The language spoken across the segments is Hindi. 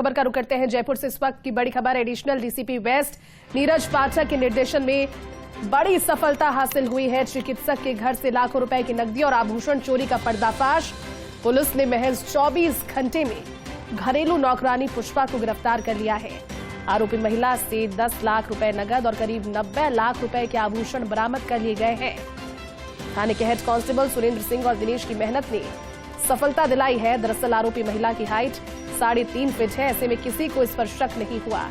खबर का रुख करते हैं जयपुर से। इस वक्त की बड़ी खबर, एडिशनल डीसीपी वेस्ट नीरज पाठक के निर्देशन में बड़ी सफलता हासिल हुई है। चिकित्सक के घर से लाखों रुपए की नकदी और आभूषण चोरी का पर्दाफाश। पुलिस ने महज 24 घंटे में घरेलू नौकरानी पुष्पा को गिरफ्तार कर लिया है। आरोपी महिला से 10 लाख रुपए नकद और करीब 90 लाख रुपए के आभूषण बरामद कर लिए गए हैं। थाने के हेड कांस्टेबल सुरेंद्र सिंह और दिनेश की मेहनत ने सफलता दिलाई है। दरअसल आरोपी महिला की हाइट 3.5 फीट है। ऐसे में किसी को इस पर शक नहीं हुआ।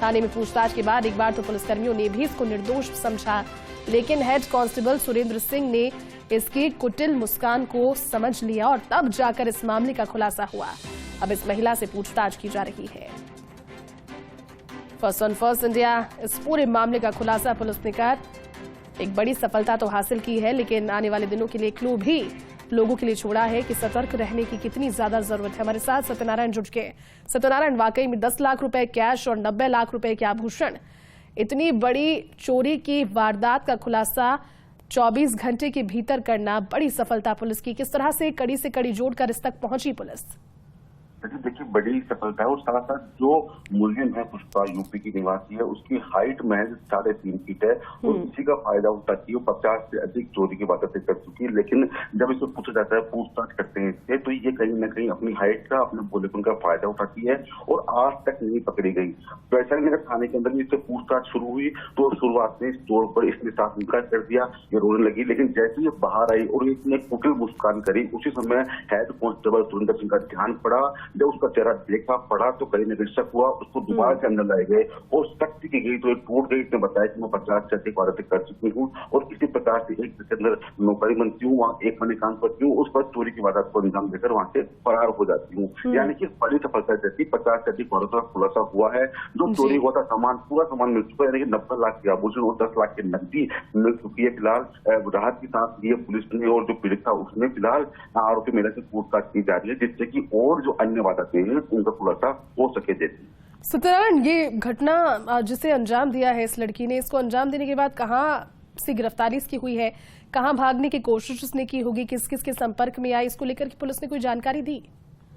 थाने में पूछताछ के बाद एक बार तो पुलिसकर्मियों ने भी इसको निर्दोष समझा, लेकिन हेड कांस्टेबल सुरेंद्र सिंह ने इसकी कुटिल मुस्कान को समझ लिया और तब जाकर इस मामले का खुलासा हुआ। अब इस महिला से पूछताछ की जा रही है। फर्स्ट ऑन फर्स्ट इंडिया इस पूरे मामले का खुलासा पुलिस ने कर एक बड़ी सफलता तो हासिल की है, लेकिन आने वाले दिनों के लिए क्लू भी लोगों के लिए छोड़ा है कि सतर्क रहने की कितनी ज्यादा जरूरत है। हमारे साथ सत्यनारायण जुड़ गए। सत्यनारायण, वाकई में 10 लाख रुपए कैश और 90 लाख रुपए के आभूषण, इतनी बड़ी चोरी की वारदात का खुलासा 24 घंटे के भीतर करना बड़ी सफलता पुलिस की। किस तरह से कड़ी जोड़कर इस तक पहुंची पुलिस? देखिए, बड़ी सफलता है और साथ साथ जो मुलजिम है पुष्पा, यूपी की निवासी है, उसकी हाइट महज 3.5 फीट है और इसी का फायदा उठाती है। 50 से अधिक चोरी की बातें कर चुकी है, लेकिन जब इससे पूछा जाता है, पूछताछ करते हैं इससे, तो ये कहीं न कहीं अपनी हाइट का, अपने भोलेपन का फायदा उठाती है और आज तक नहीं पकड़ी गई। वैशाली नगर थाने के अंदर इससे पूछताछ शुरू हुई तो शुरुआत में इस तौर पर इसने साफ इनकार कर दिया, ये रोने लगी। लेकिन जैसे ये बाहर आई और इसने कुटिल मुस्कान करी, उसी समय हेड कांस्टेबल सुरेंद्र सिंह का ध्यान पड़ा। जब उसका चेहरा देखा पड़ा तो कहीं न कहीं शक हुआ, उसको दोबारा से अंदर लाए गए और सख्ती की गई तो एक टूट गई। इसने बताया कि मैं 50 से अधिक वारदातें कर चुकी हूँ और इसी प्रकार से एक के अंदर नौकरी बनती हूँ, वहाँ एक महीने काम करती हूँ, उस पर चोरी की वारदात को अंजाम देकर वहाँ से फरार हो जाती हूँ। यानी कि बड़ी सफलता जैसी 50 से अधिक वारदातों का खुलासा हुआ है। जो चोरी हुआ था सामान, पूरा सामान मिल चुका है, यानी कि 90 लाख के आभूषण और 10 लाख की नकदी मिल चुकी है। फिलहाल राहत की सांस ली है पुलिस ने और जो पीड़ित था उसने। फिलहाल आरोपी महिला से पूछताछ की जा रही है, जिससे कि और जो अन्य वारदातें हैं उनका खुलासा हो सके। देती सत्यनारायण, ये घटना जिसे अंजाम दिया है इस लड़की ने, इसको अंजाम देने के बाद कहाँ से गिरफ्तारी इसकी हुई है, कहाँ भागने की कोशिश उसने की होगी, किस किस के संपर्क में आई, इसको लेकर पुलिस ने कोई जानकारी दी?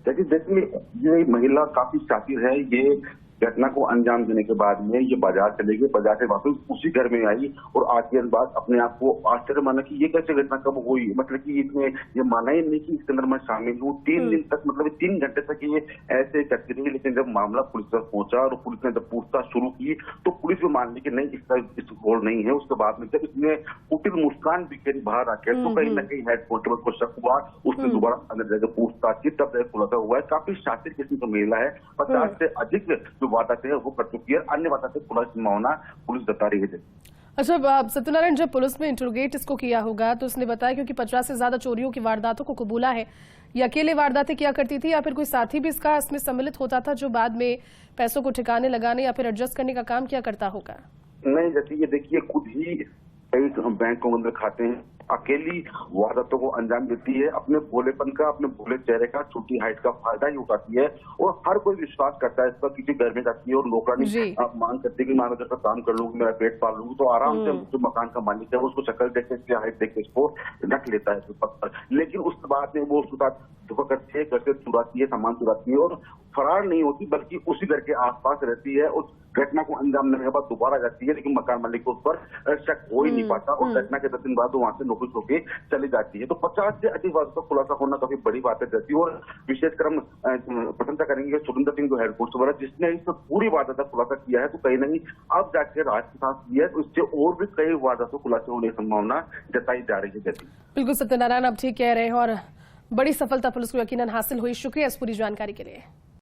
देखिए, ये महिला काफी शातिर है। ये घटना को अंजाम देने के बाद में ये बाजार चले गए, बाजार से वापस उसी घर में आई और आके बाद अपने आप को आश्चर्य माना कि ये कैसे घटना कब हुई। मतलब कि इसमें ये माना ही नहीं कि इसके अंदर मैं शामिल हूँ। 3 दिन तक, मतलब 3 घंटे तक ये ऐसे करती रही। लेकिन जब मामला पुलिस तक पहुंचा और पुलिस ने जब पूछताछ शुरू की तो पुलिस भी मान ली कि नहीं, इसका गोल नहीं है। उसके बाद में जब इसने कुटिल मुस्कान बिखेरी बाहर आकर तो कहीं न कहीं हेड कांस्टेबल को शक हुआ, उसने दोबारा अंदर जाकर पूछताछ की, तब खुलासा हुआ है। काफी शातिर किस्म की महिला है, 50 से अधिक वारदातें वो कर चुकी है। अन्य वारदातें पुलिस संभावना पुलिस बता रही है। अच्छा सत्यनारायण, जब पुलिस ने इंटरोगेट इसको किया होगा तो उसने बताया, क्योंकि 50 से ज्यादा चोरियों की वारदातों को कबूला है, ये अकेले वारदातें किया करती थी या फिर कोई साथी भी इसका इसमें सम्मिलित होता था जो बाद में पैसों को ठिकाने लगाने या फिर एडजस्ट करने का काम किया करता होगा? नहीं, जैसे ये देखिए, खुद ही कई बैंक को अंदर खाते हैं, अकेली वारदातों को अंजाम देती है, अपने भोलेपन का, अपने भोले चेहरे का, छोटी हाइट का फायदा ही उठाती है और हर कोई विश्वास करता है इस पर। किसी घर में जाती है और नौकरानी मांग करती है कि मैं अगर काम कर लूंगी, मेरा पेट पाल लूंगी, तो आराम से जो मकान का मालिक है उसको शक्ल देख के, इसकी हाइट देख के इसको रख लेता है उसके पद पर। लेकिन उसके बाद में वो उसके साथ धोखा करती है, घर से चुराती है, सामान चुराती है और फरार नहीं होती, बल्कि उसी घर के आसपास रहती है। उस घटना को अंजाम देने के बाद दोबारा जाती है, लेकिन मकान मालिक को उस पर शक हो ही नहीं पाता और घटना के 10 दिन बाद वहां से नौकरी छोड़ के चली जाती है। तो 50 से अधिक वारदातों का खुलासा होना काफी बड़ी बात है जैसी। और विशेषकर हम प्रशंसा करेंगे सुरेंद्र सिंह जो हेड कांस्टेबल है, जिसने इस पूरी वारदात का खुलासा किया है। तो कहीं नहीं अब जाकर राहत की सांस ली है, तो इससे और भी कई वारदातों खुलासे होने की संभावना जताई जा रही है। जैसी बिल्कुल सत्यनारायण, आप ठीक कह रहे हैं और बड़ी सफलता पुलिस को यकीनन हासिल हुई। शुक्रिया इस पूरी जानकारी के लिए।